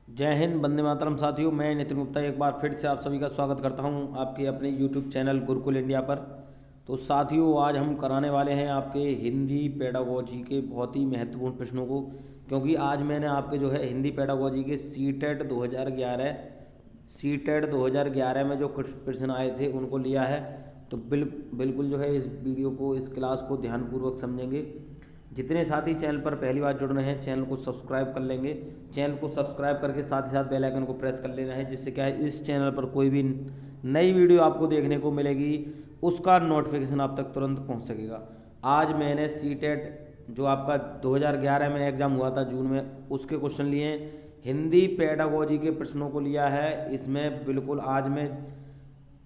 जय हिंद, वंदे मातरम। साथियों, मैं नितिन गुप्ता एक बार फिर से आप सभी का स्वागत करता हूं आपके अपने यूट्यूब चैनल गुरुकुल इंडिया पर। तो साथियों, आज हम कराने वाले हैं आपके हिंदी पेडागोजी के बहुत ही महत्वपूर्ण प्रश्नों को, क्योंकि आज मैंने आपके जो है हिंदी पेडागोजी के सीटेट 2011 में जो कुछ प्रश्न आए थे उनको लिया है। तो बिल्कुल जो है इस वीडियो को, इस क्लास को ध्यानपूर्वक समझेंगे। जितने साथी चैनल पर पहली बार जुड़ रहे हैं, चैनल को सब्सक्राइब कर लेंगे। चैनल को सब्सक्राइब करके साथ ही साथ बेल आइकन को प्रेस कर लेना है, जिससे क्या है, इस चैनल पर कोई भी नई वीडियो आपको देखने को मिलेगी उसका नोटिफिकेशन आप तक तुरंत पहुंच सकेगा। आज मैंने सीटेट जो आपका 2011 में एग्ज़ाम हुआ था जून में, उसके क्वेश्चन लिए हैं। हिंदी पेडागोजी के प्रश्नों को लिया है इसमें। बिल्कुल आज मैं,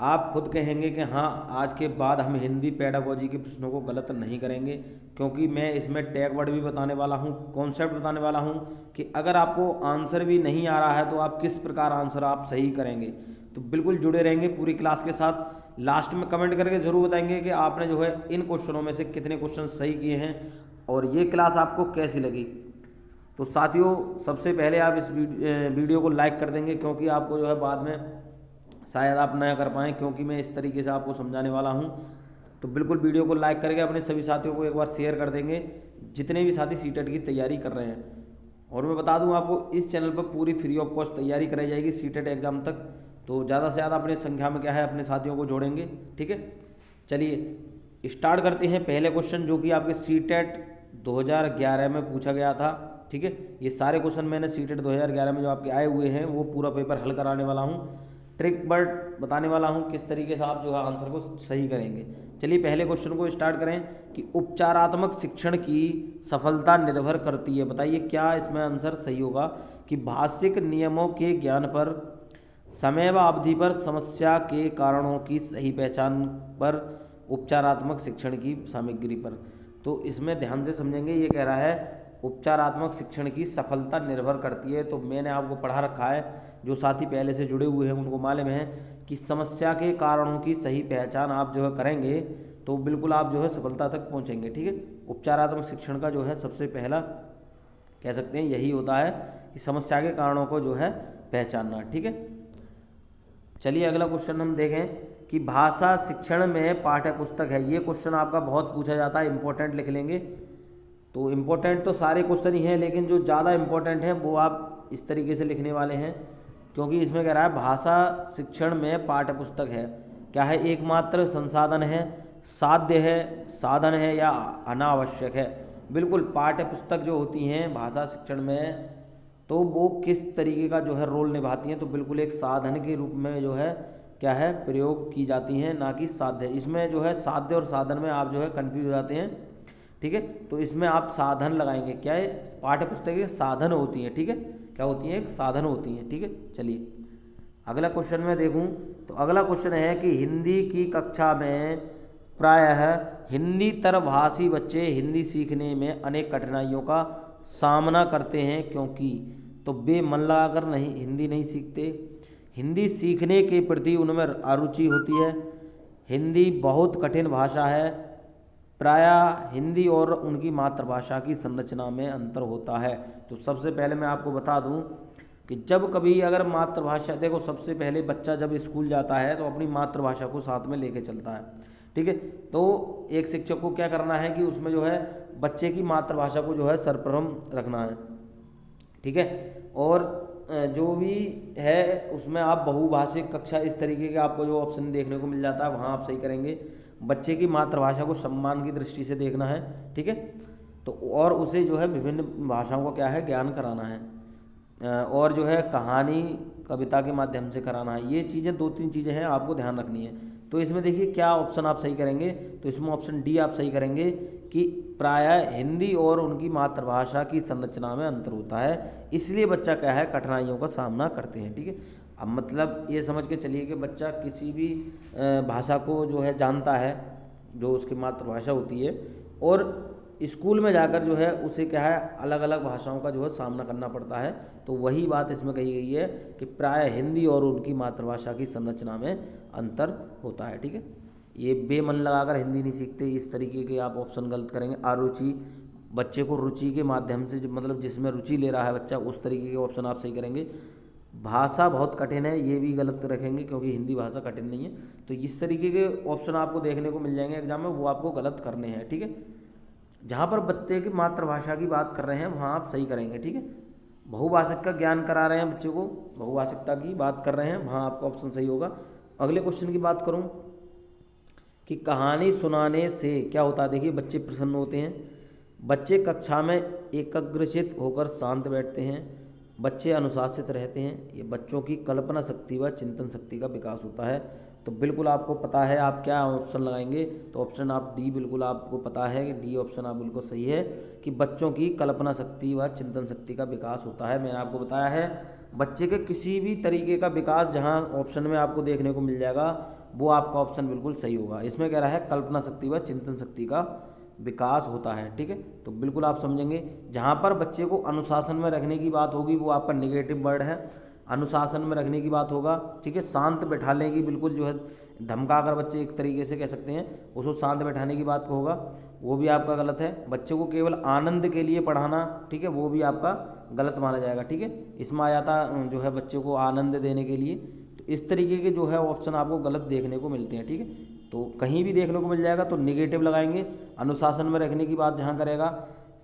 आप खुद कहेंगे कि हाँ, आज के बाद हम हिंदी पेडागोजी के प्रश्नों को गलत नहीं करेंगे, क्योंकि मैं इसमें टैग वर्ड भी बताने वाला हूँ, कॉन्सेप्ट बताने वाला हूँ कि अगर आपको आंसर भी नहीं आ रहा है तो आप किस प्रकार आंसर आप सही करेंगे। तो बिल्कुल जुड़े रहेंगे पूरी क्लास के साथ। लास्ट में कमेंट करके ज़रूर बताएंगे कि आपने जो है इन क्वेश्चनों में से कितने क्वेश्चन सही किए हैं और ये क्लास आपको कैसी लगी। तो साथियों, सबसे पहले आप इस वीडियो को लाइक कर देंगे, क्योंकि आपको जो है बाद में शायद आप ना कर पाएँ, क्योंकि मैं इस तरीके से आपको समझाने वाला हूँ। तो बिल्कुल वीडियो को लाइक करके अपने सभी साथियों को एक बार शेयर कर देंगे, जितने भी साथी सीटेट की तैयारी कर रहे हैं। और मैं बता दूं आपको, इस चैनल पर पूरी फ्री ऑफ कॉस्ट तैयारी कराई जाएगी सीटेट एग्ज़ाम तक। तो ज़्यादा से ज़्यादा अपनी संख्या में क्या है, अपने साथियों को जोड़ेंगे। ठीक है, चलिए स्टार्ट करते हैं। पहले क्वेश्चन जो कि आपके सीटेट 2011 में पूछा गया था। ठीक है, ये सारे क्वेश्चन मैंने सीटेट 2011 में जो आपके आए हुए हैं वो पूरा पेपर हल कराने वाला हूँ। ट्रिक वर्ड बताने वाला हूँ किस तरीके से आप जो है आंसर को सही करेंगे। चलिए पहले क्वेश्चन को स्टार्ट करें कि उपचारात्मक शिक्षण की सफलता निर्भर करती है। बताइए क्या इसमें आंसर सही होगा कि भाषिक नियमों के ज्ञान पर, समय व अवधि पर, समस्या के कारणों की सही पहचान पर, उपचारात्मक शिक्षण की सामग्री पर। तो इसमें ध्यान से समझेंगे, ये कह रहा है उपचारात्मक शिक्षण की सफलता निर्भर करती है। तो मैंने आपको पढ़ा रखा है, जो साथी पहले से जुड़े हुए हैं उनको मालूम है कि समस्या के कारणों की सही पहचान आप जो है करेंगे तो बिल्कुल आप जो है सफलता तक पहुंचेंगे। ठीक है, उपचारात्मक शिक्षण का जो है सबसे पहला कह सकते हैं यही होता है कि समस्या के कारणों को जो है पहचानना। ठीक है, चलिए अगला क्वेश्चन हम देखें कि भाषा शिक्षण में पाठ्य पुस्तक है। ये क्वेश्चन आपका बहुत पूछा जाता है, इंपॉर्टेंट लिख लेंगे। तो इम्पोर्टेंट तो सारे क्वेश्चन ही हैं, लेकिन जो ज़्यादा इम्पोर्टेंट है वो आप इस तरीके से लिखने वाले हैं, क्योंकि इसमें कह रहा है भाषा शिक्षण में पाठ्य पुस्तक है। क्या है? एकमात्र संसाधन है, साध्य है, साधन है या अनावश्यक है। बिल्कुल, पाठ्य पुस्तक जो होती हैं भाषा शिक्षण में, तो वो किस तरीके का जो है रोल निभाती हैं, तो बिल्कुल एक साधन के रूप में जो है क्या है प्रयोग की जाती हैं, ना कि साध्य। इसमें जो है साध्य और साधन में आप जो है कन्फ्यूज हो जाते हैं। ठीक है, तो इसमें आप साधन लगाएंगे। क्या है? पाठ्य पुस्तक के साधन होती हैं। ठीक है, क्या होती हैं? एक साधन होती हैं। ठीक है, चलिए अगला क्वेश्चन में देखूं तो अगला क्वेश्चन है कि हिंदी की कक्षा में प्रायः हिंदीतर भाषी बच्चे हिंदी सीखने में अनेक कठिनाइयों का सामना करते हैं, क्योंकि तो वे मन लगाकर नहीं हिंदी नहीं सीखते। हिंदी सीखने के प्रति उनमें अरुचि होती है। हिंदी बहुत कठिन भाषा है। प्रायः हिंदी और उनकी मातृभाषा की संरचना में अंतर होता है। तो सबसे पहले मैं आपको बता दूं कि जब कभी अगर मातृभाषा, देखो सबसे पहले बच्चा जब स्कूल जाता है तो अपनी मातृभाषा को साथ में लेके चलता है। ठीक है, तो एक शिक्षक को क्या करना है कि उसमें जो है बच्चे की मातृभाषा को जो है सर्वप्रथम रखना है। ठीक है, और जो भी है उसमें आप बहुभाषिक कक्षा, इस तरीके के आपको जो ऑप्शन देखने को मिल जाता है वहाँ आप सही करेंगे। बच्चे की मातृभाषा को सम्मान की दृष्टि से देखना है। ठीक है, तो और उसे जो है विभिन्न भाषाओं का क्या है ज्ञान कराना है, और जो है कहानी कविता के माध्यम से कराना है। ये चीज़ें, दो तीन चीज़ें हैं आपको ध्यान रखनी है। तो इसमें देखिए क्या ऑप्शन आप सही करेंगे, तो इसमें ऑप्शन डी आप सही करेंगे कि प्रायः हिंदी और उनकी मातृभाषा की संरचना में अंतर होता है, इसलिए बच्चा क्या है कठिनाइयों का सामना करते हैं। ठीक है, अब मतलब ये समझ के चलिए कि बच्चा किसी भी भाषा को जो है जानता है जो उसकी मातृभाषा होती है, और स्कूल में जाकर जो है उसे क्या है अलग अलग भाषाओं का जो है सामना करना पड़ता है। तो वही बात इसमें कही गई है कि प्रायः हिंदी और उनकी मातृभाषा की संरचना में अंतर होता है। ठीक है, ये बेमन लगाकर हिंदी नहीं सीखते, इस तरीके के आप ऑप्शन गलत करेंगे। अरुचि, बच्चे को रुचि के माध्यम से, जो मतलब जिसमें रुचि ले रहा है बच्चा, उस तरीके के ऑप्शन आप सही करेंगे। भाषा बहुत कठिन है, ये भी गलत रखेंगे क्योंकि हिंदी भाषा कठिन नहीं है। तो इस तरीके के ऑप्शन आपको देखने को मिल जाएंगे एग्जाम में, वो आपको गलत करने हैं, ठीक है। जहाँ पर बच्चे की मातृभाषा की बात कर रहे हैं वहाँ आप सही करेंगे, ठीक है। बहुभाषिक का ज्ञान करा रहे हैं बच्चे को, बहुभाषिकता की बात कर रहे हैं, वहाँ आपका ऑप्शन सही होगा। अगले क्वेश्चन की बात करूँ कि कहानी सुनाने से क्या होता है, देखिए बच्चे प्रसन्न होते हैं, बच्चे कक्षा में एकाग्रचित होकर शांत बैठते हैं, बच्चे अनुशासित रहते हैं, ये बच्चों की कल्पना शक्ति व चिंतन शक्ति का विकास होता है। तो बिल्कुल आपको पता है आप क्या ऑप्शन लगाएंगे, तो ऑप्शन आप डी, बिल्कुल आपको पता है कि डी ऑप्शन आप बिल्कुल सही है कि बच्चों की कल्पना शक्ति व चिंतन शक्ति का विकास होता है। मैंने आपको बताया है बच्चे के किसी भी तरीके का विकास जहाँ ऑप्शन में आपको देखने को मिल जाएगा वो आपका ऑप्शन बिल्कुल सही होगा। इसमें कह रहा है कल्पना शक्ति व चिंतन शक्ति का विकास होता है, ठीक है। तो बिल्कुल आप समझेंगे। जहाँ पर बच्चे को अनुशासन में रखने की बात होगी वो आपका निगेटिव वर्ड है, अनुशासन में रखने की बात होगा, ठीक है। शांत बैठाने की, बिल्कुल जो है धमका कर बच्चे एक तरीके से कह सकते हैं उसको शांत बैठाने की बात होगा, वो भी आपका गलत है। बच्चे को केवल आनंद के लिए पढ़ाना, ठीक है, वो भी आपका गलत माना जाएगा, ठीक है। इसमें आ जाता जो है बच्चे को आनंद देने के लिए। तो इस तरीके के जो है ऑप्शन आपको गलत देखने को मिलते हैं, ठीक है। तो कहीं भी देखने को मिल जाएगा तो निगेटिव लगाएंगे। अनुशासन में रखने की बात जहाँ करेगा,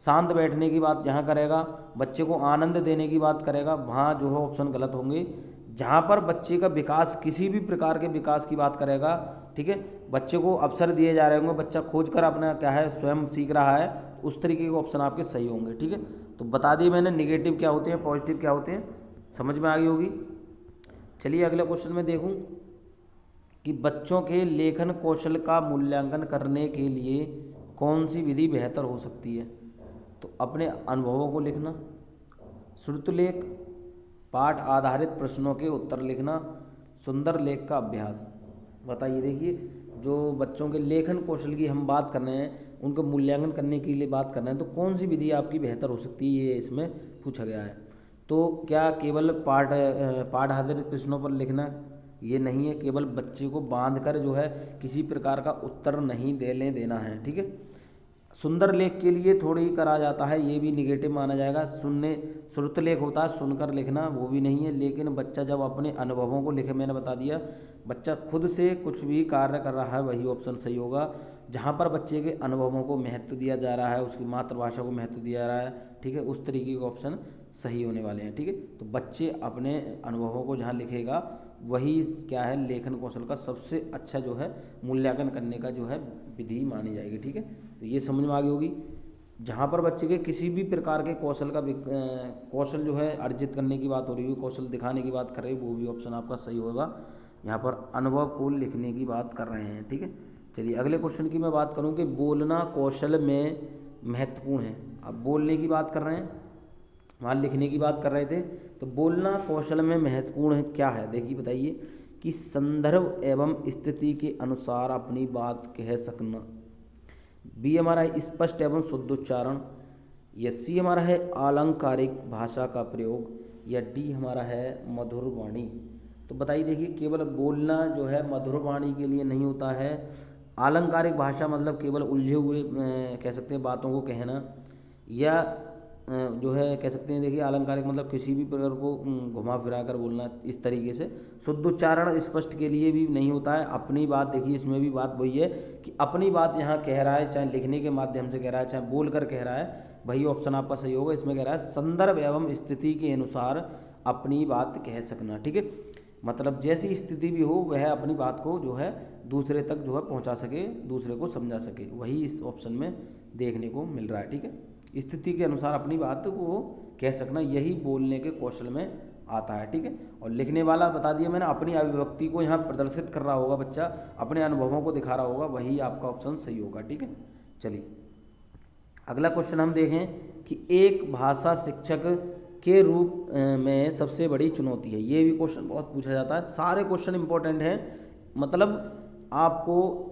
शांत बैठने की बात जहाँ करेगा, बच्चे को आनंद देने की बात करेगा, वहाँ जो है ऑप्शन गलत होंगे। जहाँ पर बच्चे का विकास, किसी भी प्रकार के विकास की बात करेगा, ठीक है, बच्चे को अवसर दिए जा रहे होंगे, बच्चा खोज कर अपना क्या है स्वयं सीख रहा है, उस तरीके के ऑप्शन आपके सही होंगे, ठीक है। तो बता दिए मैंने निगेटिव क्या होते हैं, पॉजिटिव क्या होते हैं, समझ में आ गई होगी। चलिए अगले क्वेश्चन में देखूँ कि बच्चों के लेखन कौशल का मूल्यांकन करने के लिए कौन सी विधि बेहतर हो सकती है। तो अपने अनुभवों को लिखना, श्रुतलेख, पाठ आधारित प्रश्नों के उत्तर लिखना, सुंदर लेख का अभ्यास। बताइए, देखिए जो बच्चों के लेखन कौशल की हम बात कर रहे हैं, उनका मूल्यांकन करने के लिए बात कर रहे हैं, तो कौन सी विधि आपकी बेहतर हो सकती है, ये इसमें पूछा गया है। तो क्या केवल पाठ आधारित प्रश्नों पर लिखना, ये नहीं है। केवल बच्चे को बांध कर जो है किसी प्रकार का उत्तर नहीं देना है, ठीक है। सुंदर लेख के लिए थोड़ी ही करा जाता है, ये भी निगेटिव माना जाएगा। श्रुत लेख होता है सुनकर लिखना, वो भी नहीं है। लेकिन बच्चा जब अपने अनुभवों को लिखे, मैंने बता दिया बच्चा खुद से कुछ भी कार्य कर रहा है, वही ऑप्शन सही होगा। जहाँ पर बच्चे के अनुभवों को महत्व दिया जा रहा है, उसकी मातृभाषा को महत्व दिया जा रहा है, ठीक है, उस तरीके के ऑप्शन सही होने वाले हैं, ठीक है। तो बच्चे अपने अनुभवों को जहाँ लिखेगा वही क्या है लेखन कौशल का सबसे अच्छा जो है मूल्यांकन करने का जो है विधि मानी जाएगी, ठीक है। तो ये समझ में आ गई होगी। जहाँ पर बच्चे के किसी भी प्रकार के कौशल का कौशल जो है अर्जित करने की बात हो रही है, कौशल दिखाने की बात कर रहे हैं, वो भी ऑप्शन आपका सही होगा। यहाँ पर अनुभव को लिखने की बात कर रहे हैं, ठीक है। चलिए अगले क्वेश्चन की मैं बात करूँ कि बोलना कौशल में महत्वपूर्ण है। अब बोलने की बात कर रहे हैं, वहाँ लिखने की बात कर रहे थे। तो बोलना कौशल में महत्वपूर्ण क्या है, देखिए बताइए कि संदर्भ एवं स्थिति के अनुसार अपनी बात कह सकना, बी हमारा है स्पष्ट एवं शुद्ध उच्चारण, या सी हमारा है अलंकारिक भाषा का प्रयोग, या डी हमारा है मधुर वाणी। तो बताइए, देखिए केवल बोलना जो है मधुर वाणी के लिए नहीं होता है। अलंकारिक भाषा मतलब केवल उलझे हुए कह सकते हैं बातों को कहना, या जो है कह सकते हैं देखिए अलंकारिक मतलब किसी भी प्रकार को घुमा फिरा कर बोलना इस तरीके से। शुद्ध उच्चारण स्पष्ट के लिए भी नहीं होता है। अपनी बात, देखिए इसमें भी बात वही है कि अपनी बात यहाँ कह रहा है, चाहे लिखने के माध्यम से कह रहा है, चाहे बोल कर कह रहा है, वही ऑप्शन आपका सही होगा। इसमें कह रहा है संदर्भ एवं स्थिति के अनुसार अपनी बात कह सकना, ठीक है। मतलब जैसी स्थिति भी हो वह अपनी बात को जो है दूसरे तक जो है पहुँचा सके, दूसरे को समझा सके, वही इस ऑप्शन में देखने को मिल रहा है, ठीक है। स्थिति के अनुसार अपनी बात को कह सकना, यही बोलने के कौशल में आता है, ठीक है। और लिखने वाला बता दिया मैंने, अपनी अभिव्यक्ति को यहाँ प्रदर्शित कर रहा होगा बच्चा, अपने अनुभवों को दिखा रहा होगा, वही आपका ऑप्शन सही होगा, ठीक है। चलिए अगला क्वेश्चन हम देखें कि एक भाषा शिक्षक के रूप में सबसे बड़ी चुनौती है। ये भी क्वेश्चन बहुत पूछा जाता है, सारे क्वेश्चन इंपॉर्टेंट हैं, मतलब आपको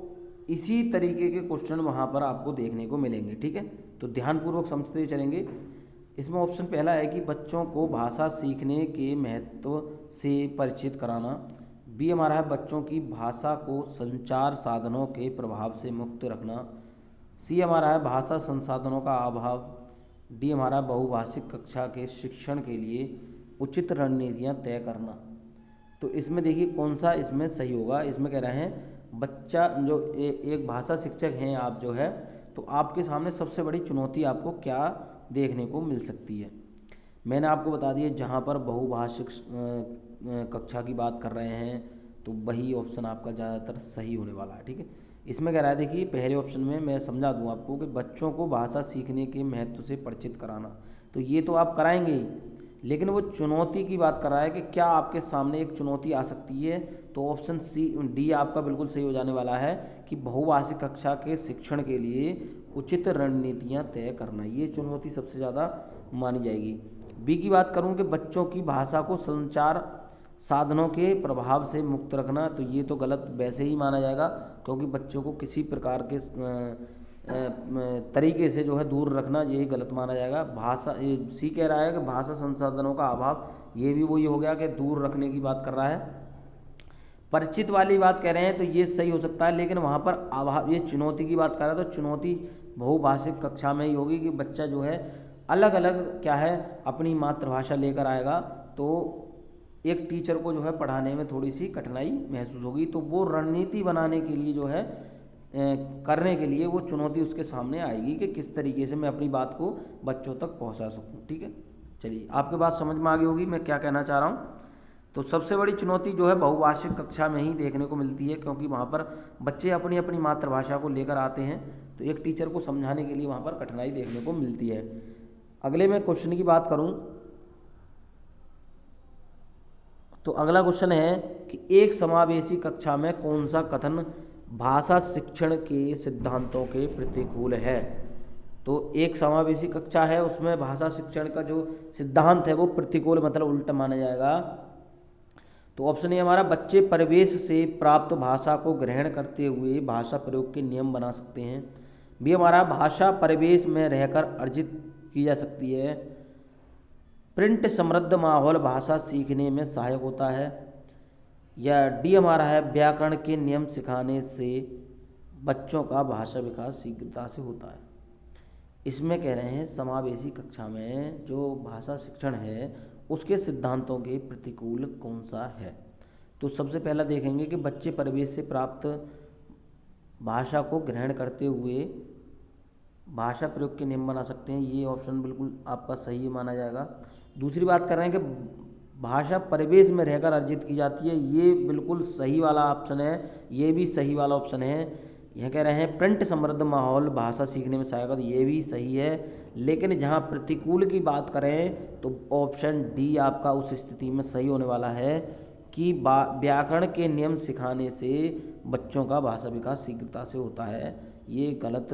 इसी तरीके के क्वेश्चन वहाँ पर आपको देखने को मिलेंगे, ठीक है। तो ध्यानपूर्वक समझते चलेंगे। इसमें ऑप्शन पहला है कि बच्चों को भाषा सीखने के महत्व से परिचित कराना, बी हमारा है बच्चों की भाषा को संचार साधनों के प्रभाव से मुक्त रखना, सी हमारा है भाषा संसाधनों का अभाव। डी हमारा बहुभाषिक कक्षा के शिक्षण के लिए उचित रणनीतियाँ तय करना। तो इसमें देखिए कौन सा इसमें सही होगा। इसमें कह रहे हैं बच्चा जो एक भाषा शिक्षक हैं आप जो है, तो आपके सामने सबसे बड़ी चुनौती आपको क्या देखने को मिल सकती है। मैंने आपको बता दिया जहाँ पर बहुभाषिक कक्षा की बात कर रहे हैं तो वही ऑप्शन आपका ज़्यादातर सही होने वाला है। ठीक है, इसमें कह रहा है देखिए पहले ऑप्शन में मैं समझा दूँ आपको कि बच्चों को भाषा सीखने के महत्व से परिचित कराना, तो ये तो आप कराएंगे ही, लेकिन वो चुनौती की बात कर रहा है कि क्या आपके सामने एक चुनौती आ सकती है। तो ऑप्शन सी डी आपका बिल्कुल सही हो जाने वाला है कि बहुभाषिक कक्षा के शिक्षण के लिए उचित रणनीतियाँ तय करना, ये चुनौती सबसे ज़्यादा मानी जाएगी। बी की बात करूँ कि बच्चों की भाषा को संचार साधनों के प्रभाव से मुक्त रखना, तो ये तो गलत वैसे ही माना जाएगा क्योंकि बच्चों को किसी प्रकार के तरीके से जो है दूर रखना, ये गलत माना जाएगा। भाषा ये सी कह रहा है कि भाषा संसाधनों का अभाव, ये भी वही हो गया कि दूर रखने की बात कर रहा है। परिचित वाली बात कह रहे हैं तो ये सही हो सकता है, लेकिन वहाँ पर अभाव, ये चुनौती की बात कर रहा है तो चुनौती बहुभाषिक कक्षा में ही होगी कि बच्चा जो है अलग अलग क्या है अपनी मातृभाषा लेकर आएगा, तो एक टीचर को जो है पढ़ाने में थोड़ी सी कठिनाई महसूस होगी, तो वो रणनीति बनाने के लिए जो है करने के लिए वो चुनौती उसके सामने आएगी कि किस तरीके से मैं अपनी बात को बच्चों तक पहुंचा सकूं। ठीक है, चलिए आपके बात समझ में आ गई होगी मैं क्या कहना चाह रहा हूं। तो सबसे बड़ी चुनौती जो है बहुभाषिक कक्षा में ही देखने को मिलती है, क्योंकि वहाँ पर बच्चे अपनी अपनी मातृभाषा को लेकर आते हैं, तो एक टीचर को समझाने के लिए वहाँ पर कठिनाई देखने को मिलती है। अगले मैं क्वेश्चन की बात करूँ तो अगला क्वेश्चन है कि एक समावेशी कक्षा में कौन सा कथन भाषा शिक्षण के सिद्धांतों के प्रतिकूल है। तो एक समावेशी कक्षा है उसमें भाषा शिक्षण का जो सिद्धांत है वो प्रतिकूल मतलब उल्टा माना जाएगा। तो ऑप्शन ए हमारा बच्चे परिवेश से प्राप्त भाषा को ग्रहण करते हुए भाषा प्रयोग के नियम बना सकते हैं। बी हमारा भाषा परिवेश में रहकर अर्जित की जा सकती है। प्रिंट समृद्ध माहौल भाषा सीखने में सहायक होता है। या डी हमारा है व्याकरण के नियम सिखाने से बच्चों का भाषा विकास शीघ्रता से होता है। इसमें कह रहे हैं समावेशी कक्षा में जो भाषा शिक्षण है उसके सिद्धांतों के प्रतिकूल कौन सा है। तो सबसे पहला देखेंगे कि बच्चे परिवेश से प्राप्त भाषा को ग्रहण करते हुए भाषा प्रयोग के नियम बना सकते हैं, ये ऑप्शन बिल्कुल आपका सही माना जाएगा। दूसरी बात कर रहे हैं कि भाषा परिवेश में रहकर अर्जित की जाती है, ये बिल्कुल सही वाला ऑप्शन है, ये भी सही वाला ऑप्शन है। यह कह रहे हैं प्रिंट समृद्ध माहौल भाषा सीखने में सहायक, ये भी सही है। लेकिन जहाँ प्रतिकूल की बात करें तो ऑप्शन डी आपका उस स्थिति में सही होने वाला है कि व्याकरण के नियम सिखाने से बच्चों का भाषा विकास शीघ्रता से होता है। ये गलत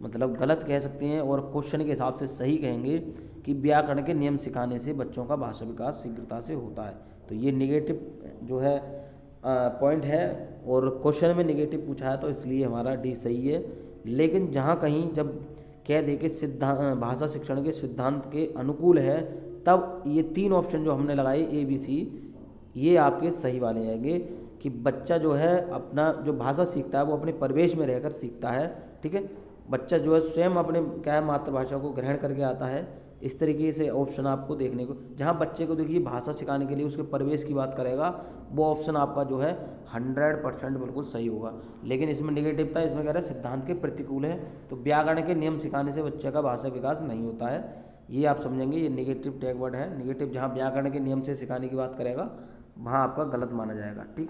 मतलब गलत कह सकते हैं और क्वेश्चन के हिसाब से सही कहेंगे कि व्याकरण के नियम सिखाने से बच्चों का भाषा विकास शीघ्रता से होता है। तो ये नेगेटिव जो है पॉइंट है और क्वेश्चन में नेगेटिव पूछा है तो इसलिए हमारा डी सही है। लेकिन जहाँ कहीं जब कह दे कि सिद्धांत भाषा शिक्षण के सिद्धांत के अनुकूल है तब ये तीन ऑप्शन जो हमने लगाए ए बी सी ये आपके सही वाले आएंगे कि बच्चा जो है अपना जो भाषा सीखता है वो अपने परिवेश में रहकर सीखता है। ठीक है, बच्चा जो है स्वयं अपने क्या है मातृभाषा को ग्रहण करके आता है। इस तरीके से ऑप्शन आपको देखने को, जहाँ बच्चे को देखिए भाषा सिखाने के लिए उसके परिवेश की बात करेगा वो ऑप्शन आपका जो है 100% बिल्कुल सही होगा। लेकिन इसमें निगेटिव था, इसमें कह रहा है सिद्धांत के प्रतिकूल है, तो व्याकरण के नियम सिखाने से बच्चे का भाषा विकास नहीं होता है। ये आप समझेंगे, ये नेगेटिव टैग वर्ड है। नेगेटिव जहाँ व्याकरण के नियम से सिखाने की बात करेगा वहाँ आपका गलत माना जाएगा। ठीक,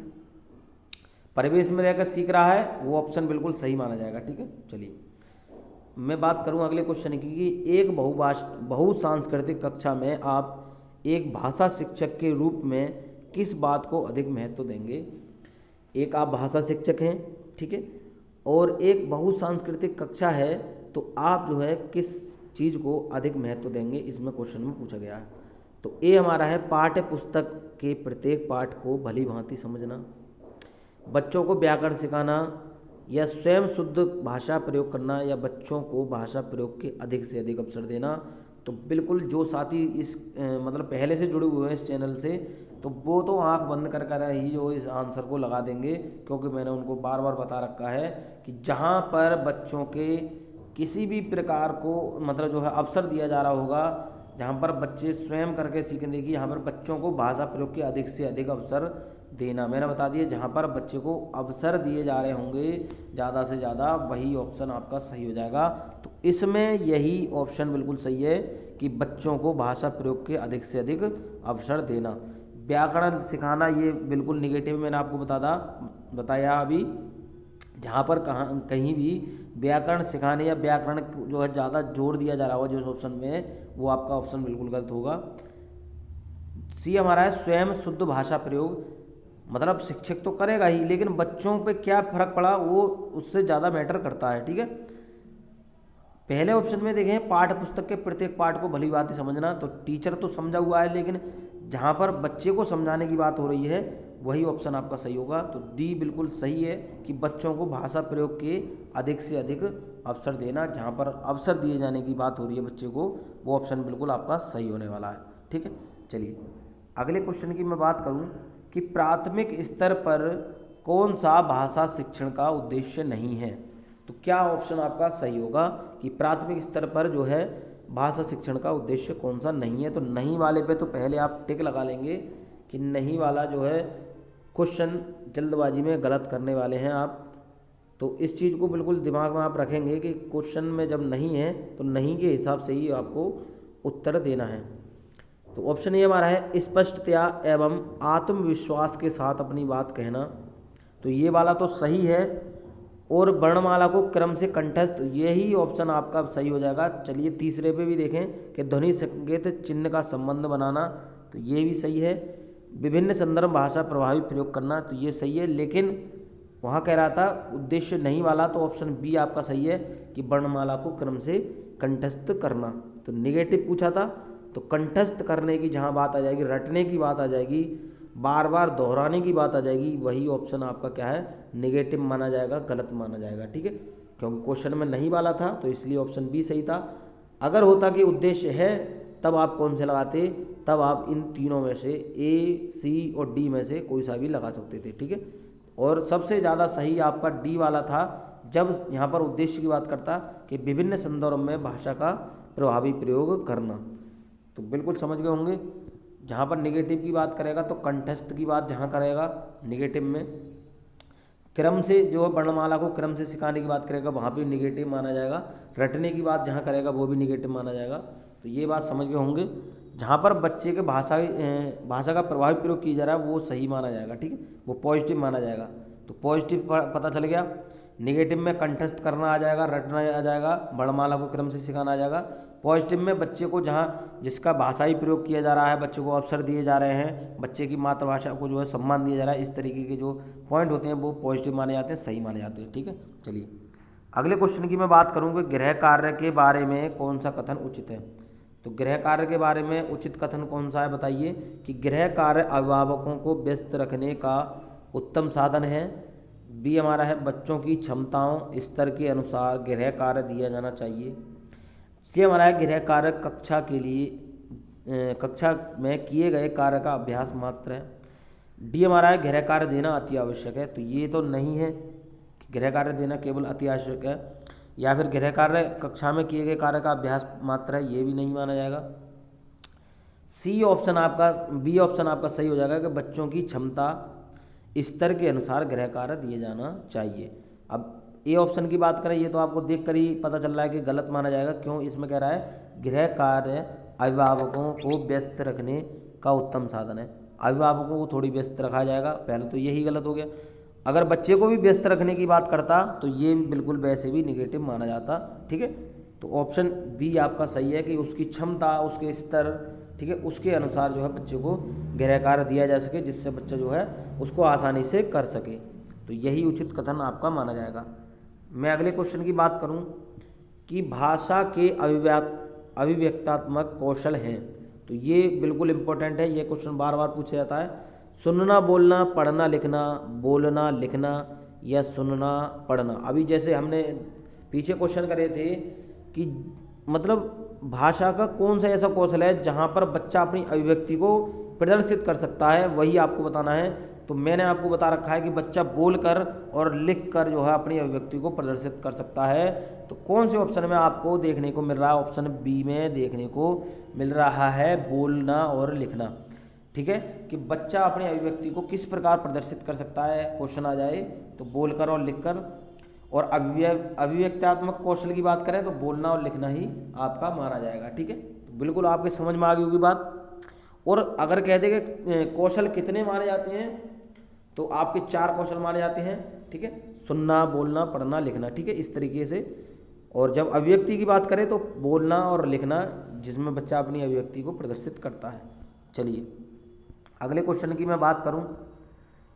परिवेश में रहकर सीख रहा है वो ऑप्शन बिल्कुल सही माना जाएगा। ठीक है, चलिए मैं बात करूं अगले क्वेश्चन की कि एक बहुसांस्कृतिक कक्षा में आप एक भाषा शिक्षक के रूप में किस बात को अधिक महत्व देंगे। एक आप भाषा शिक्षक हैं, ठीक है, और एक बहुसांस्कृतिक कक्षा है, तो आप जो है किस चीज़ को अधिक महत्व देंगे, इसमें क्वेश्चन में पूछा गया है। तो ए हमारा है पाठ्य पुस्तक के प्रत्येक पाठ को भली भांति समझना, बच्चों को व्याकरण सिखाना, या स्वयं शुद्ध भाषा प्रयोग करना, या बच्चों को भाषा प्रयोग के अधिक से अधिक अवसर देना। तो बिल्कुल जो साथी इस मतलब पहले से जुड़े हुए हैं इस चैनल से, तो वो तो आंख बंद कर ही जो इस आंसर को लगा देंगे, क्योंकि मैंने उनको बार बार बता रखा है कि जहाँ पर बच्चों के किसी भी प्रकार को मतलब जो है अवसर दिया जा रहा होगा जहाँ पर बच्चे स्वयं करके सीखेंगे कि यहाँ पर बच्चों को भाषा प्रयोग के अधिक से अधिक अवसर देना। मैंने बता दिया जहाँ पर बच्चे को अवसर दिए जा रहे होंगे ज़्यादा से ज़्यादा, वही ऑप्शन आपका सही हो जाएगा। तो इसमें यही ऑप्शन बिल्कुल सही है कि बच्चों को भाषा प्रयोग के अधिक से अधिक अवसर देना। व्याकरण सिखाना ये बिल्कुल निगेटिव, मैंने आपको बताया अभी। जहाँ पर कहीं भी व्याकरण सिखाने या व्याकरण जो है ज़्यादा जोर दिया जा रहा होगा जिस ऑप्शन में, वो आपका ऑप्शन बिल्कुल गलत होगा। सी हमारा है स्वयं शुद्ध भाषा प्रयोग, मतलब शिक्षक तो करेगा ही, लेकिन बच्चों पे क्या फर्क पड़ा वो उससे ज़्यादा मैटर करता है। ठीक है, पहले ऑप्शन में देखें पाठ्य पुस्तक के प्रत्येक पाठ को भली भांति समझना, तो टीचर तो समझा हुआ है, लेकिन जहाँ पर बच्चे को समझाने की बात हो रही है वही ऑप्शन आपका सही होगा। तो डी बिल्कुल सही है कि बच्चों को भाषा प्रयोग के अधिक से अधिक अवसर देना, जहाँ पर अवसर दिए जाने की बात हो रही है बच्चे को, वो ऑप्शन बिल्कुल आपका सही होने वाला है। ठीक है, चलिए अगले क्वेश्चन की मैं बात करूँ कि प्राथमिक स्तर पर कौन सा भाषा शिक्षण का उद्देश्य नहीं है। तो क्या ऑप्शन आपका सही होगा कि प्राथमिक स्तर पर जो है भाषा शिक्षण का उद्देश्य कौन सा नहीं है। तो नहीं वाले पे तो पहले आप टिक लगा लेंगे कि नहीं वाला जो है क्वेश्चन जल्दबाजी में गलत करने वाले हैं आप। तो इस चीज़ को बिल्कुल दिमाग में आप रखेंगे कि क्वेश्चन में जब नहीं है तो नहीं के हिसाब से ही आपको उत्तर देना है। तो ऑप्शन ए हमारा है स्पष्टतया एवं आत्मविश्वास के साथ अपनी बात कहना। तो ये वाला तो सही है। और वर्णमाला को क्रम से कंठस्थ, यही ऑप्शन आपका सही हो जाएगा। चलिए तीसरे पे भी देखें कि ध्वनि संकेत चिन्ह का संबंध बनाना, तो ये भी सही है। विभिन्न संदर्भ भाषा प्रभावी प्रयोग करना, तो ये सही है, लेकिन वहाँ कह रहा था उद्देश्य नहीं वाला, तो ऑप्शन बी आपका सही है कि वर्णमाला को क्रम से कंठस्थ करना। तो निगेटिव पूछा था, तो कंठस्थ करने की जहाँ बात आ जाएगी, रटने की बात आ जाएगी, बार बार दोहराने की बात आ जाएगी, वही ऑप्शन आपका क्या है नेगेटिव माना जाएगा, गलत माना जाएगा। ठीक है, क्योंकि क्वेश्चन में नहीं वाला था तो इसलिए ऑप्शन बी सही था। अगर होता कि उद्देश्य है तब आप कौन से लगाते, तब आप इन तीनों में से ए, सी और डी में से कोई सा भी लगा सकते थे। ठीक है, और सबसे ज़्यादा सही आपका डी वाला था, जब यहाँ पर उद्देश्य की बात करता कि विभिन्न संदर्भ में भाषा का प्रभावी प्रयोग करना। तो बिल्कुल समझ गए होंगे। जहाँ पर निगेटिव की बात करेगा तो कंठस्थ की बात जहाँ करेगा निगेटिव में, क्रम से जो वर्णमाला को क्रम से सिखाने की बात करेगा वहाँ भी निगेटिव माना जाएगा, रटने की बात जहाँ करेगा वो भी निगेटिव माना जाएगा। तो ये बात समझ गए होंगे। जहाँ पर बच्चे के भाषा का प्रभावी प्रयोग किया जा रहा है वो सही माना जाएगा। ठीक है, वो पॉजिटिव माना जाएगा। तो पॉजिटिव पता चल गया। निगेटिव में कंठस्थ करना आ जाएगा, रटना आ जाएगा, वर्णमाला को क्रम से सिखाना आ जाएगा। पॉजिटिव में बच्चे को जहाँ जिसका भाषाई प्रयोग किया जा रहा है, बच्चे को अवसर दिए जा रहे हैं, बच्चे की मातृभाषा को जो है सम्मान दिया जा रहा है, इस तरीके के जो पॉइंट होते हैं वो पॉजिटिव माने जाते हैं, सही माने जाते हैं। ठीक है, चलिए अगले क्वेश्चन की मैं बात करूँगी, गृह कार्य के बारे में कौन सा कथन उचित है। तो गृह कार्य के बारे में उचित कथन कौन सा है बताइए कि गृह कार्य अभिभावकों को व्यस्त रखने का उत्तम साधन है। बी हमारा है बच्चों की क्षमताओं स्तर के अनुसार गृह कार्य दिया जाना चाहिए। सी हमारा है गृह कार्य कक्षा में किए गए कार्य का अभ्यास मात्र है। डी हमारा है गृह कार्य देना अति आवश्यक है। तो ये तो नहीं है, गृह कार्य देना केवल अति आवश्यक है। या फिर गृह कार्य कक्षा में किए गए कार्य का अभ्यास मात्र है, ये भी नहीं माना जाएगा। सी ऑप्शन आपका, बी ऑप्शन आपका सही हो जाएगा कि बच्चों की क्षमता स्तर के अनुसार गृह कार्य दिए जाना चाहिए। अब ए ऑप्शन की बात करें, ये तो आपको देखकर ही पता चल रहा है कि गलत माना जाएगा। क्यों, इसमें कह रहा है गृह कार्य अभिभावकों को व्यस्त रखने का उत्तम साधन है। अभिभावकों को थोड़ी व्यस्त रखा जाएगा, पहले तो यही गलत हो गया। अगर बच्चे को भी व्यस्त रखने की बात करता तो ये बिल्कुल वैसे भी निगेटिव माना जाता। ठीक है, तो ऑप्शन बी आपका सही है कि उसकी क्षमता, उसके स्तर, ठीक है, उसके अनुसार जो है बच्चे को गृह कार्य दिया जा सके, जिससे बच्चा जो है उसको आसानी से कर सके। तो यही उचित कथन आपका माना जाएगा। मैं अगले क्वेश्चन की बात करूं कि भाषा के अभिव्यक्तात्मक कौशल हैं। तो ये बिल्कुल इम्पोर्टेंट है, ये क्वेश्चन बार बार पूछा जाता है। सुनना, बोलना, पढ़ना, लिखना, बोलना, लिखना या सुनना, पढ़ना। अभी जैसे हमने पीछे क्वेश्चन करे थे कि मतलब भाषा का कौन सा ऐसा कौशल है जहाँ पर बच्चा अपनी अभिव्यक्ति को प्रदर्शित कर सकता है, वही आपको बताना है। तो मैंने आपको बता रखा है कि बच्चा बोलकर और लिखकर जो है अपनी अभिव्यक्ति को प्रदर्शित कर सकता है। तो कौन से ऑप्शन में आपको देखने को मिल रहा है? ऑप्शन बी में देखने को मिल रहा है बोलना और लिखना। ठीक है, कि बच्चा अपनी अभिव्यक्ति को किस प्रकार प्रदर्शित कर सकता है, क्वेश्चन आ जाए तो बोलकर और लिखकर। और अभिव्यक्त्यात्मक कौशल की बात करें तो बोलना और लिखना ही आपका माना जाएगा। ठीक है, तो बिल्कुल आपके समझ में आ गई होगी बात। और अगर कह दें कि कौशल कितने माने जाते हैं, तो आपके 4 कौशल माने जाते हैं। ठीक है, सुनना, बोलना, पढ़ना, लिखना। ठीक है, इस तरीके से। और जब अभिव्यक्ति की बात करें तो बोलना और लिखना, जिसमें बच्चा अपनी अभिव्यक्ति को प्रदर्शित करता है। चलिए अगले क्वेश्चन की मैं बात करूं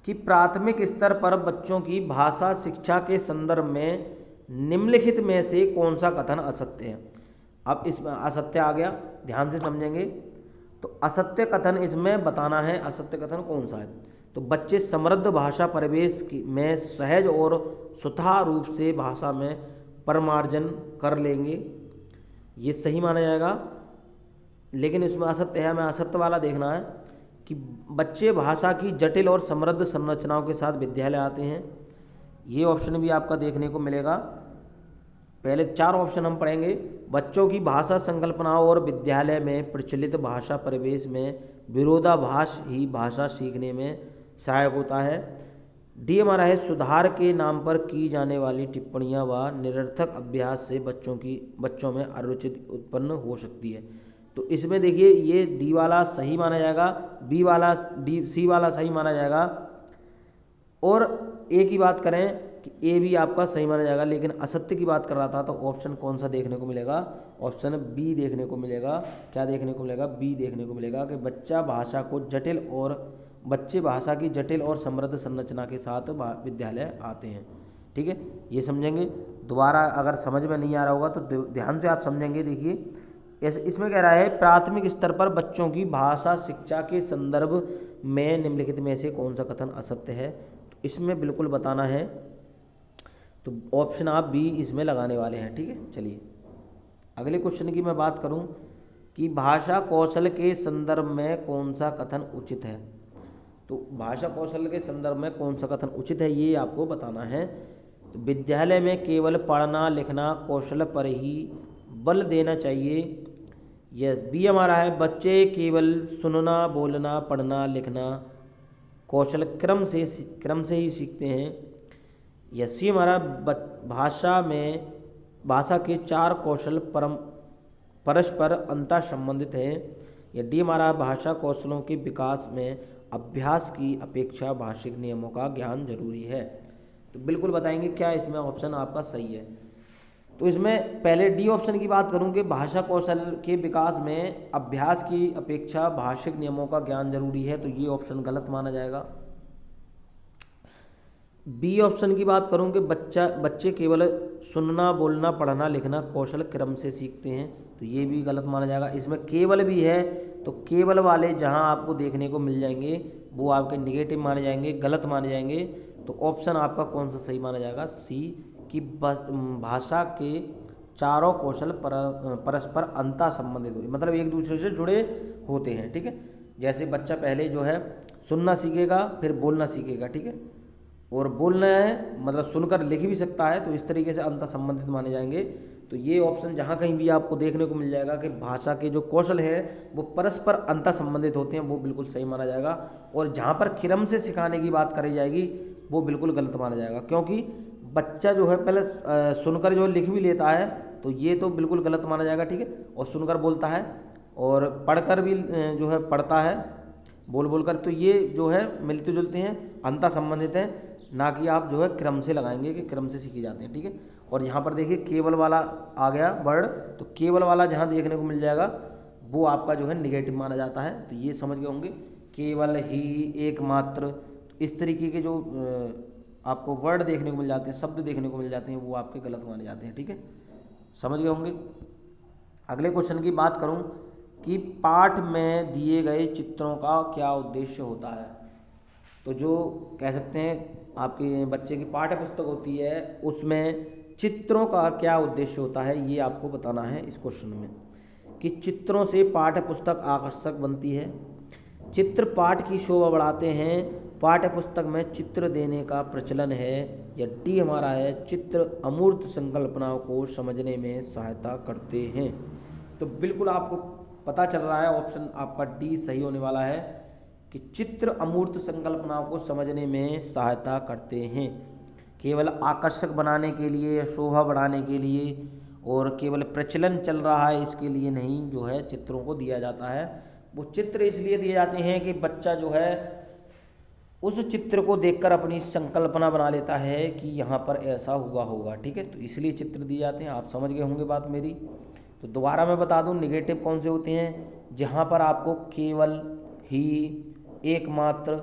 कि प्राथमिक स्तर पर बच्चों की भाषा शिक्षा के संदर्भ में निम्नलिखित में से कौन सा कथन असत्य है। अब इसमें असत्य आ गया, ध्यान से समझेंगे। तो असत्य कथन इसमें बताना है, असत्य कथन कौन सा है। तो बच्चे समृद्ध भाषा परिवेश में सहज और स्वतः रूप से भाषा में परमार्जन कर लेंगे, ये सही माना जाएगा। लेकिन इसमें असत्य है, हमें असत्य वाला देखना है कि बच्चे भाषा की जटिल और समृद्ध संरचनाओं के साथ विद्यालय आते हैं, ये ऑप्शन भी आपका देखने को मिलेगा। पहले 4 ऑप्शन हम पढ़ेंगे। बच्चों की भाषा संकल्पनाओं और विद्यालय में प्रचलित भाषा परिवेश में विरोधाभास ही भाषा सीखने में सहायक होता है। डी हमारा है सुधार के नाम पर की जाने वाली टिप्पणियां व निरर्थक अभ्यास से बच्चों में अरुचि उत्पन्न हो सकती है। तो इसमें देखिए ये डी वाला सही माना जाएगा, बी वाला सी वाला सही माना जाएगा, और ए की बात करें कि ए भी आपका सही माना जाएगा। लेकिन असत्य की बात कर रहा था तो ऑप्शन कौन सा देखने को मिलेगा? ऑप्शन बी देखने को मिलेगा। क्या देखने को मिलेगा? बी देखने को मिलेगा कि बच्चे भाषा की जटिल और समृद्ध संरचना के साथ विद्यालय आते हैं। ठीक है, ये समझेंगे। दोबारा अगर समझ में नहीं आ रहा होगा तो ध्यान से आप समझेंगे। देखिए इसमें कह रहा है प्राथमिक स्तर पर बच्चों की भाषा शिक्षा के संदर्भ में निम्नलिखित में से कौन सा कथन असत्य है। तो इसमें बिल्कुल बताना है, तो ऑप्शन आप बी इसमें लगाने वाले हैं। ठीक है, चलिए अगले क्वेश्चन की मैं बात करूं कि भाषा कौशल के संदर्भ में कौन सा कथन उचित है। तो भाषा कौशल के संदर्भ में कौन सा कथन उचित है, ये आपको बताना है। तो विद्यालय में केवल पढ़ना लिखना कौशल पर ही बल देना चाहिए। यस, बी हमारा है बच्चे केवल सुनना बोलना पढ़ना लिखना कौशल क्रम से ही सीखते हैं। यस, सी हमारा भाषा के 4 कौशल परस्पर अंतर संबंधित हैं। या डी हमारा भाषा कौशलों के विकास में अभ्यास की अपेक्षा भाषिक नियमों का ज्ञान जरूरी है। तो बिल्कुल बताएंगे क्या इसमें ऑप्शन आपका सही है। तो इसमें पहले डी ऑप्शन की बात करूं कि भाषा कौशल के विकास में अभ्यास की अपेक्षा भाषिक नियमों का ज्ञान जरूरी है, तो ये ऑप्शन गलत माना जाएगा। बी ऑप्शन की बात करूं कि बच्चे केवल सुनना बोलना पढ़ना लिखना कौशल क्रम से सीखते हैं, तो ये भी गलत माना जाएगा। इसमें केवल भी है, तो केवल वाले जहां आपको देखने को मिल जाएंगे वो आपके निगेटिव माने जाएंगे, गलत माने जाएंगे। तो ऑप्शन आपका कौन सा सही माना जाएगा? सी, कि भाषा के चारों कौशल परस्पर अंतर संबंधित होते, मतलब एक दूसरे से जुड़े होते हैं। ठीक है, जैसे बच्चा पहले जो है सुनना सीखेगा फिर बोलना सीखेगा। ठीक है, और बोलना है मतलब सुनकर लिख भी सकता है, तो इस तरीके से अंतर संबंधित माने जाएंगे। तो ये ऑप्शन जहाँ कहीं भी आपको देखने को मिल जाएगा कि भाषा के जो कौशल है वो परस्पर अंतर संबंधित होते हैं, वो बिल्कुल सही माना जाएगा। और जहाँ पर क्रम से सिखाने की बात करी जाएगी वो बिल्कुल गलत माना जाएगा, क्योंकि बच्चा जो है पहले सुनकर जो लिख भी लेता है, तो ये तो बिल्कुल गलत माना जाएगा। ठीक है, और सुनकर बोलता है और पढ़कर भी जो है पढ़ता है बोलकर, तो ये जो है मिलते जुलते हैं, अंतर संबंधित हैं, ना कि आप जो है क्रम से लगाएंगे कि क्रम से सीखे जाते हैं। ठीक है, और यहाँ पर देखिए केवल वाला आ गया वर्ड, तो केवल वाला जहाँ देखने को मिल जाएगा वो आपका जो है निगेटिव माना जाता है। तो ये समझ गए होंगे, केवल ही एकमात्र, तो इस तरीके के जो आपको वर्ड देखने को मिल जाते हैं, शब्द देखने को मिल जाते हैं, वो आपके गलत माने जाते हैं। ठीक है, समझ गए होंगे। अगले क्वेश्चन की बात करूं कि पाठ में दिए गए चित्रों का क्या उद्देश्य होता है। तो जो कह सकते हैं आपके बच्चे की पाठ्य पुस्तक होती है उसमें चित्रों का क्या उद्देश्य होता है ये आपको बताना है इस क्वेश्चन में, कि चित्रों से पाठ्य पुस्तक आकर्षक बनती है। चित्र पाठ की शोभा बढ़ाते हैं। पाठ्य पुस्तक में चित्र देने का प्रचलन है। या डी हमारा है, चित्र अमूर्त संकल्पनाओं को समझने में सहायता करते हैं। तो बिल्कुल आपको पता चल रहा है ऑप्शन आपका डी सही होने वाला है कि चित्र अमूर्त संकल्पनाओं को समझने में सहायता करते हैं। केवल आकर्षक बनाने के लिए या शोभा बढ़ाने के लिए और केवल प्रचलन चल रहा है इसके लिए नहीं जो है चित्रों को दिया जाता है। वो चित्र इसलिए दिए जाते हैं कि बच्चा जो है उस चित्र को देखकर अपनी संकल्पना बना लेता है कि यहाँ पर ऐसा हुआ होगा। ठीक है, तो इसलिए चित्र दिए जाते हैं। आप समझ गए होंगे बात मेरी। तो दोबारा मैं बता दूं, निगेटिव कौन से होते हैं, जहाँ पर आपको केवल ही, एकमात्र,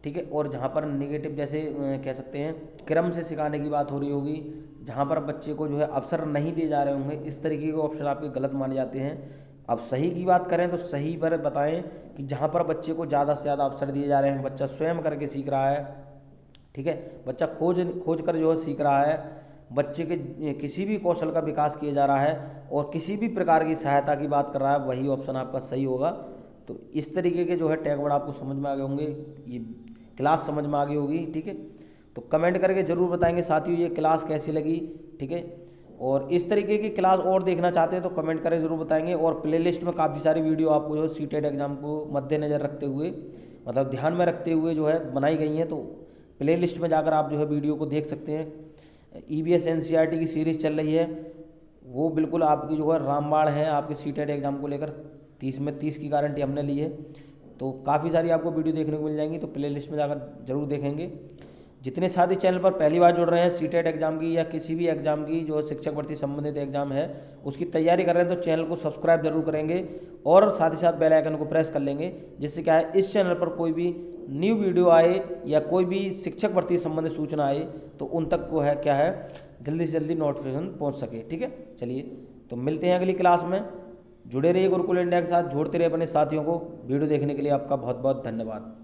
ठीक है, और जहाँ पर निगेटिव जैसे कह सकते हैं क्रम से सिखाने की बात हो रही होगी, जहाँ पर बच्चे को जो है अवसर नहीं दिए जा रहे होंगे, इस तरीके के ऑप्शन आपके गलत माने जाते हैं। अब सही की बात करें तो सही पर बताएं कि जहाँ पर बच्चे को ज़्यादा से ज़्यादा अवसर दिए जा रहे हैं, बच्चा स्वयं करके सीख रहा है, ठीक है, बच्चा खोज कर जो है सीख रहा है, बच्चे के किसी भी कौशल का विकास किया जा रहा है और किसी भी प्रकार की सहायता की बात कर रहा है, वही ऑप्शन आपका सही होगा। तो इस तरीके के जो है टैग वर्ड आपको समझ में आ गए होंगे, ये क्लास समझ में आ गई होगी। ठीक है, तो कमेंट करके ज़रूर बताएंगे साथियों ये क्लास कैसी लगी। ठीक है, और इस तरीके की क्लास और देखना चाहते हैं तो कमेंट करें, ज़रूर बताएंगे। और प्लेलिस्ट में काफ़ी सारी वीडियो आपको जो सीटेट एग्जाम को मद्देनज़र रखते हुए, मतलब ध्यान में रखते हुए जो है बनाई गई हैं, तो प्लेलिस्ट में जाकर आप जो है वीडियो को देख सकते हैं। EVS NCERT की सीरीज़ चल रही है, वो बिल्कुल आपकी जो है रामबाण है आपके सीटेट एग्जाम को लेकर। 30 में 30 की गारंटी हमने ली है, तो काफ़ी सारी आपको वीडियो देखने को मिल जाएंगी, तो प्लेलिस्ट में जाकर जरूर देखेंगे। जितने साथी चैनल पर पहली बार जुड़ रहे हैं, सीटेट एग्जाम की या किसी भी एग्जाम की जो शिक्षक भर्ती संबंधित एग्जाम है उसकी तैयारी कर रहे हैं, तो चैनल को सब्सक्राइब जरूर करेंगे और साथ ही साथ बेल आइकन को प्रेस कर लेंगे, जिससे क्या है इस चैनल पर कोई भी न्यू वीडियो आए या कोई भी शिक्षक भर्ती संबंधित सूचना आए तो उन तक को है क्या है जल्दी से जल्दी नोटिफिकेशन पहुँच सके। ठीक है, चलिए तो मिलते हैं अगली क्लास में। जुड़े रहिए गुरुकुल इंडिया के साथ, जोड़ते रहिए अपने साथियों को। वीडियो देखने के लिए आपका बहुत बहुत धन्यवाद।